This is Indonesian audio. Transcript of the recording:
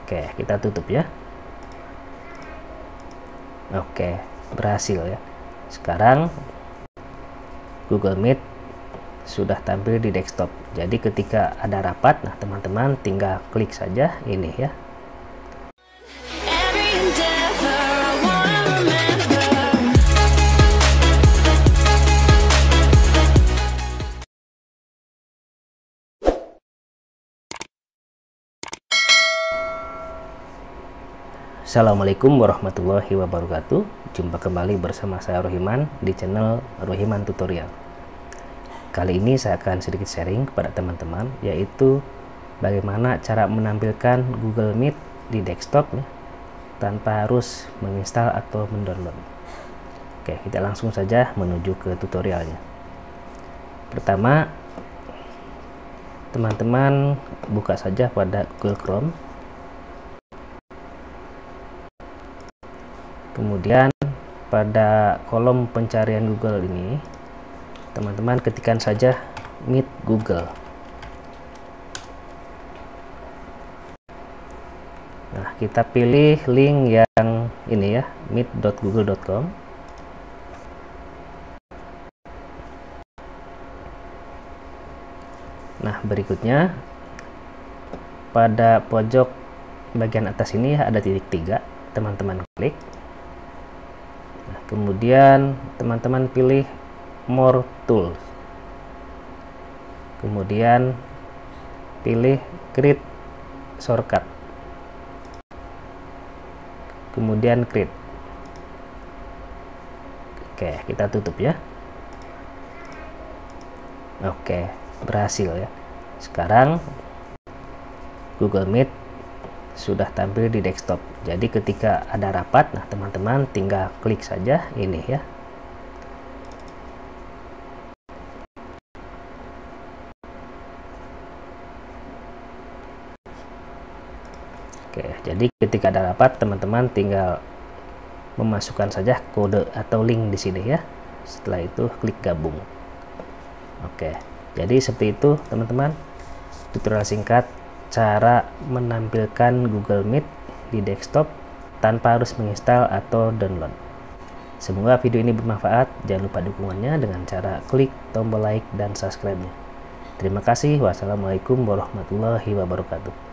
Oke, kita tutup ya. Oke, berhasil ya. Sekarang Google Meet sudah tampil di desktop. Jadi ketika ada rapat, nah teman-teman tinggal klik saja ini ya. Assalamualaikum warahmatullahi wabarakatuh. Jumpa kembali bersama saya Rohiman di channel Rohiman Tutorial. Kali ini saya akan sedikit sharing kepada teman-teman, yaitu bagaimana cara menampilkan Google Meet di desktop ya, tanpa harus menginstal atau mendownload. Oke, kita langsung saja menuju ke tutorialnya. Pertama, teman-teman buka saja pada Google Chrome. Kemudian pada kolom pencarian Google ini, teman-teman ketikkan saja Meet Google. Nah, kita pilih link yang ini ya, meet.google.com. Nah, berikutnya pada pojok bagian atas ini ada titik 3, teman-teman klik. Kemudian teman-teman pilih More Tools, kemudian pilih Create Shortcut, kemudian Create. Oke, kita tutup ya. Oke, berhasil ya. Sekarang Google Meet sudah tampil di desktop. Jadi ketika ada rapat, nah teman-teman tinggal klik saja ini ya. Oke, jadi ketika ada rapat, teman-teman tinggal memasukkan saja kode atau link di sini ya. Setelah itu klik gabung. Oke, jadi seperti itu teman-teman, tutorial singkat cara menampilkan Google Meet di desktop tanpa harus menginstal atau download. Semoga video ini bermanfaat. Jangan lupa dukungannya dengan cara klik tombol like dan subscribe-nya. Terima kasih. Wassalamualaikum warahmatullahi wabarakatuh.